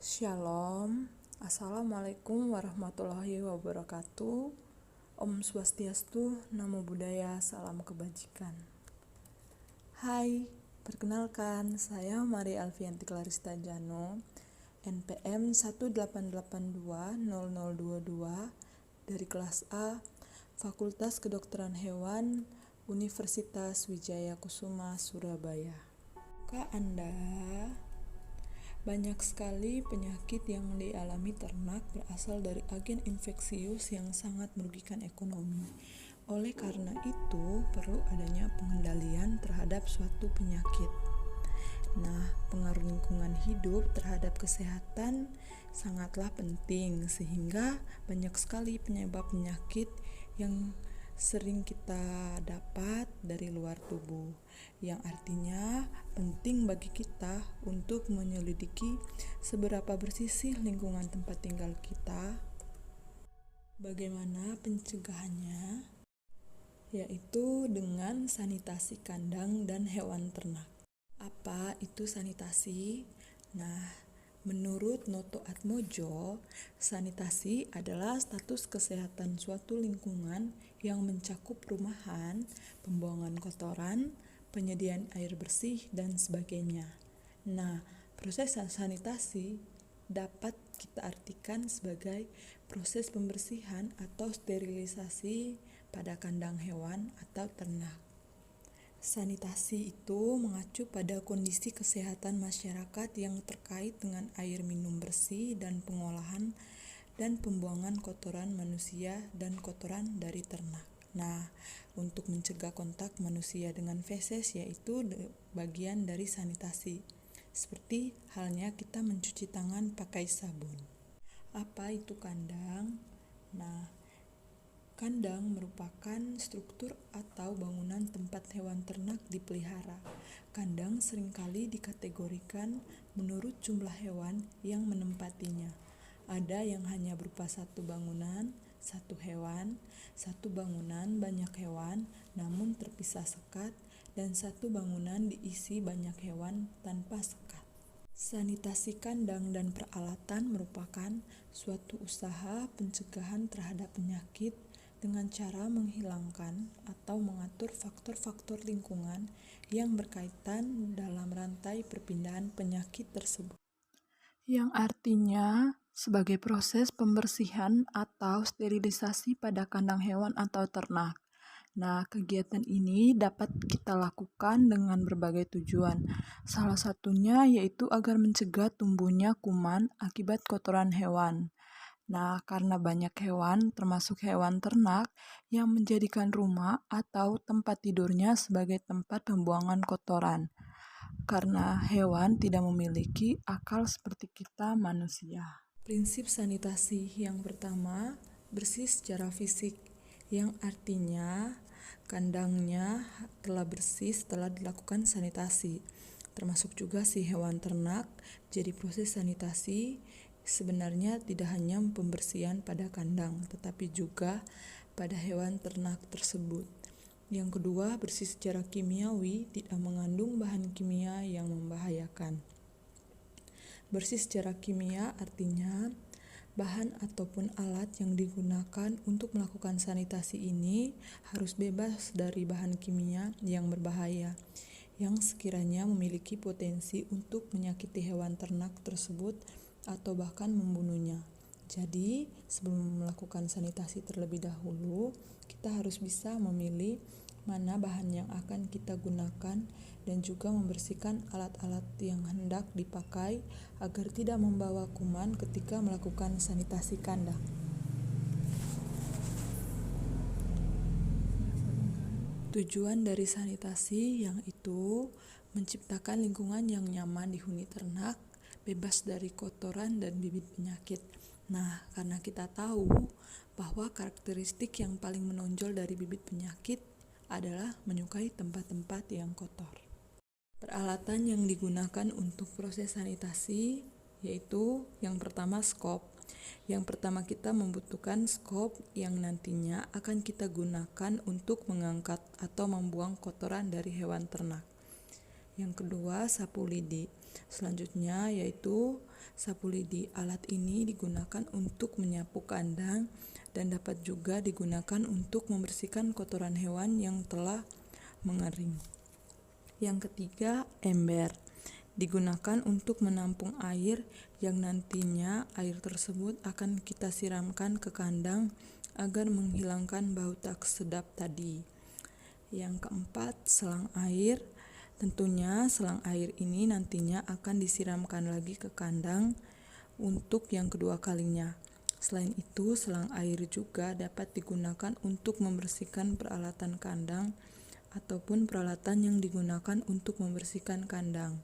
Shalom, Assalamualaikum warahmatullahi wabarakatuh. Om Swastiastu, Namo Buddhaya, Salam Kebajikan. Hai, perkenalkan saya Mari Alfianti Clarista Jano, NPM 188200022 dari kelas A, Fakultas Kedokteran Hewan, Universitas Wijaya Kusuma, Surabaya. Kak Anda, banyak sekali penyakit yang dialami ternak berasal dari agen infeksius yang sangat merugikan ekonomi. Oleh karena itu, perlu adanya pengendalian terhadap suatu penyakit. Nah, pengaruh lingkungan hidup terhadap kesehatan sangatlah penting, sehingga banyak sekali penyebab penyakit yang sering kita dapat dari luar tubuh, yang artinya penting bagi kita untuk menyelidiki seberapa bersih lingkungan tempat tinggal kita. Bagaimana pencegahannya? Yaitu dengan sanitasi kandang dan hewan ternak. Apa itu sanitasi? Nah, menurut Noto Atmojo, sanitasi adalah status kesehatan suatu lingkungan yang mencakup rumahan, pembuangan kotoran, penyediaan air bersih, dan sebagainya. Nah, proses sanitasi dapat kita artikan sebagai proses pembersihan atau sterilisasi pada kandang hewan atau ternak. Sanitasi itu mengacu pada kondisi kesehatan masyarakat yang terkait dengan air minum bersih dan pengolahan dan pembuangan kotoran manusia dan kotoran dari ternak. Nah, untuk mencegah kontak manusia dengan feses yaitu bagian dari sanitasi. Seperti halnya kita mencuci tangan pakai sabun. Apa itu kandang? Nah, kandang merupakan struktur atau bangunan tempat hewan ternak dipelihara. Kandang seringkali dikategorikan menurut jumlah hewan yang menempatinya. Ada yang hanya berupa satu bangunan, satu hewan, satu bangunan banyak hewan namun terpisah sekat, dan satu bangunan diisi banyak hewan tanpa sekat. Sanitasi kandang dan peralatan merupakan suatu usaha pencegahan terhadap penyakit dengan cara menghilangkan atau mengatur faktor-faktor lingkungan yang berkaitan dalam rantai perpindahan penyakit tersebut. Yang artinya sebagai proses pembersihan atau sterilisasi pada kandang hewan atau ternak. Nah, kegiatan ini dapat kita lakukan dengan berbagai tujuan. Salah satunya yaitu agar mencegah tumbuhnya kuman akibat kotoran hewan. Nah, karena banyak hewan, termasuk hewan ternak, yang menjadikan rumah atau tempat tidurnya sebagai tempat pembuangan kotoran. Karena hewan tidak memiliki akal seperti kita manusia. Prinsip sanitasi yang pertama, bersih secara fisik, yang artinya kandangnya telah bersih setelah dilakukan sanitasi, termasuk juga si hewan ternak. Jadi proses sanitasi sebenarnya tidak hanya pembersihan pada kandang, tetapi juga pada hewan ternak tersebut. Yang kedua, bersih secara kimiawi, tidak mengandung bahan kimia yang membahayakan. Bersih secara kimia artinya bahan ataupun alat yang digunakan untuk melakukan sanitasi ini harus bebas dari bahan kimia yang berbahaya, yang sekiranya memiliki potensi untuk menyakiti hewan ternak tersebut atau bahkan membunuhnya. Jadi, sebelum melakukan sanitasi terlebih dahulu, kita harus bisa memilih mana bahan yang akan kita gunakan dan juga membersihkan alat-alat yang hendak dipakai agar tidak membawa kuman ketika melakukan sanitasi kandang. Tujuan dari sanitasi yang itu menciptakan lingkungan yang nyaman dihuni ternak, bebas dari kotoran dan bibit penyakit. Nah, karena kita tahu bahwa karakteristik yang paling menonjol dari bibit penyakit adalah menyukai tempat-tempat yang kotor. Peralatan yang digunakan untuk proses sanitasi yaitu yang pertama skop. Yang pertama kita membutuhkan skop yang nantinya akan kita gunakan untuk mengangkat atau membuang kotoran dari hewan ternak. Yang kedua, sapu lidi. Selanjutnya yaitu sapu lidi. Alat ini digunakan untuk menyapu kandang dan dapat juga digunakan untuk membersihkan kotoran hewan yang telah mengering. Yang ketiga, ember. Digunakan untuk menampung air yang nantinya air tersebut akan kita siramkan ke kandang agar menghilangkan bau tak sedap tadi. Yang keempat, selang air. Tentunya selang air ini nantinya akan disiramkan lagi ke kandang untuk yang kedua kalinya. Selain itu, selang air juga dapat digunakan untuk membersihkan peralatan kandang ataupun peralatan yang digunakan untuk membersihkan kandang.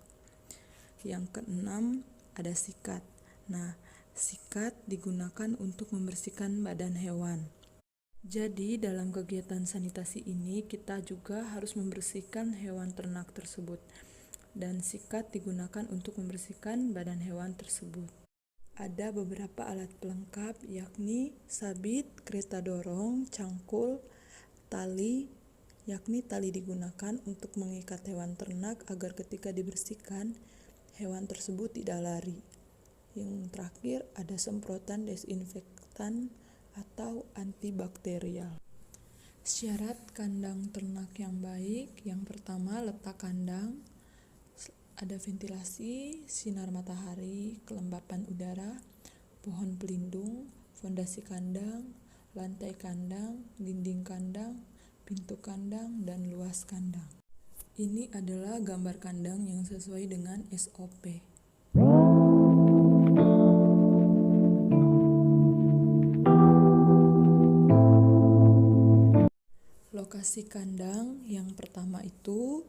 Yang keenam, ada sikat. Nah, sikat digunakan untuk membersihkan badan hewan. Jadi, dalam kegiatan sanitasi ini kita juga harus membersihkan hewan ternak tersebut. Dan sikat digunakan untuk membersihkan badan hewan tersebut. Ada beberapa alat pelengkap yakni sabit, kereta dorong, cangkul, tali, yakni tali digunakan untuk mengikat hewan ternak agar ketika dibersihkan hewan tersebut tidak lari. Yang terakhir ada semprotan desinfektan atau antibakterial. Syarat kandang ternak yang baik, yang pertama letak kandang, ada ventilasi, sinar matahari, kelembapan udara, pohon pelindung, fondasi kandang, lantai kandang, dinding kandang, pintu kandang, dan luas kandang. Ini adalah gambar kandang yang sesuai dengan SOP. Lokasi kandang yang pertama itu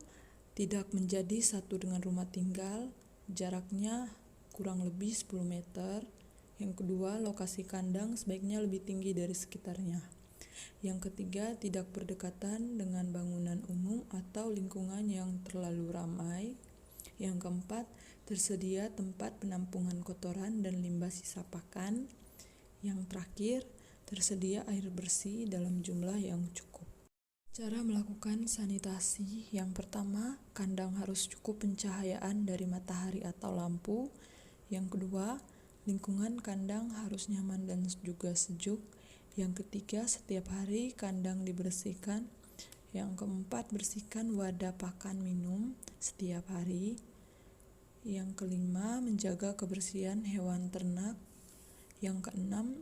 tidak menjadi satu dengan rumah tinggal, jaraknya kurang lebih 10 meter. Yang kedua, lokasi kandang sebaiknya lebih tinggi dari sekitarnya. Yang ketiga, tidak berdekatan dengan bangunan umum atau lingkungan yang terlalu ramai. Yang keempat, tersedia tempat penampungan kotoran dan limbah sisa pakan. Yang terakhir, tersedia air bersih dalam jumlah yang cukup. Cara melakukan sanitasi, yang pertama, kandang harus cukup pencahayaan dari matahari atau lampu. Yang kedua, lingkungan kandang harus nyaman dan juga sejuk. Yang ketiga, setiap hari kandang dibersihkan. Yang keempat, bersihkan wadah pakan minum setiap hari. Yang kelima, menjaga kebersihan hewan ternak. Yang keenam,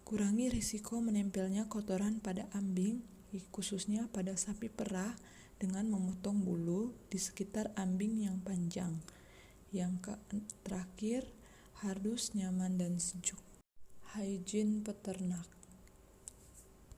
kurangi risiko menempelnya kotoran pada ambing, khususnya pada sapi perah, dengan memotong bulu di sekitar ambing yang panjang. Yang terakhir, harus nyaman dan sejuk. Hygiene peternak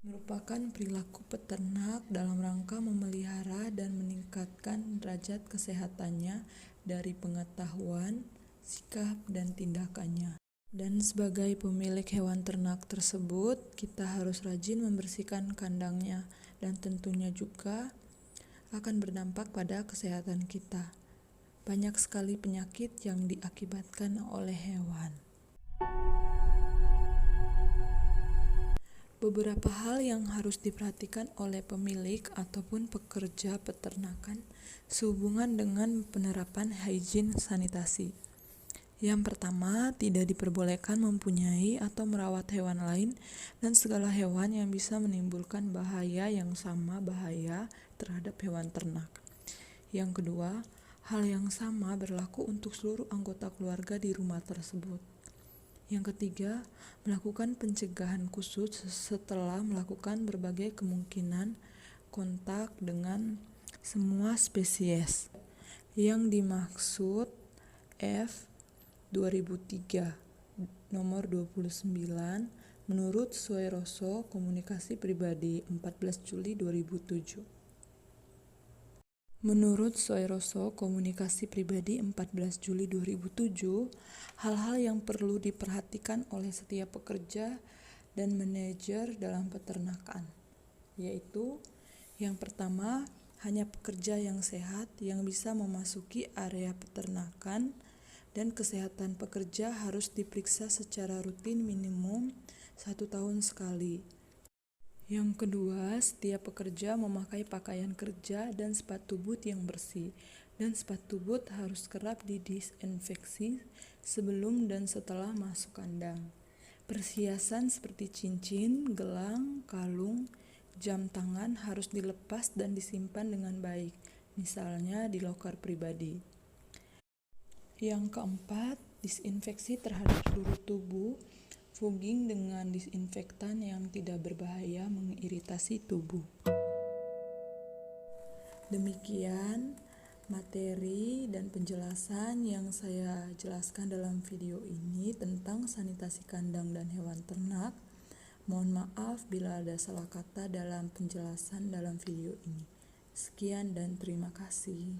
merupakan perilaku peternak dalam rangka memelihara dan meningkatkan derajat kesehatannya dari pengetahuan, sikap, dan tindakannya. Dan sebagai pemilik hewan ternak tersebut, kita harus rajin membersihkan kandangnya dan tentunya juga akan berdampak pada kesehatan kita. Banyak sekali penyakit yang diakibatkan oleh hewan. Beberapa hal yang harus diperhatikan oleh pemilik ataupun pekerja peternakan sehubungan dengan penerapan hygiene sanitasi. Yang pertama, tidak diperbolehkan mempunyai atau merawat hewan lain dan segala hewan yang bisa menimbulkan bahaya yang sama bahaya terhadap hewan ternak. Yang kedua, hal yang sama berlaku untuk seluruh anggota keluarga di rumah tersebut. Yang ketiga, melakukan pencegahan khusus setelah melakukan berbagai kemungkinan kontak dengan semua spesies. Yang dimaksud F 2003 nomor 29 menurut Soeroso Komunikasi Pribadi 14 Juli 2007. Menurut Soeroso Komunikasi Pribadi 14 Juli 2007, hal-hal yang perlu diperhatikan oleh setiap pekerja dan manajer dalam peternakan, yaitu yang pertama, hanya pekerja yang sehat yang bisa memasuki area peternakan dan kesehatan pekerja harus diperiksa secara rutin minimum 1 tahun sekali. Yang kedua, setiap pekerja memakai pakaian kerja dan sepatu boot yang bersih. Dan sepatu boot harus kerap didisinfeksi sebelum dan setelah masuk kandang. Perhiasan seperti cincin, gelang, kalung, jam tangan harus dilepas dan disimpan dengan baik, misalnya di loker pribadi. Yang keempat, disinfeksi terhadap seluruh tubuh. Fogging dengan disinfektan yang tidak berbahaya mengiritasi tubuh. Demikian materi dan penjelasan yang saya jelaskan dalam video ini tentang sanitasi kandang dan hewan ternak. Mohon maaf bila ada salah kata dalam penjelasan dalam video ini. Sekian dan terima kasih.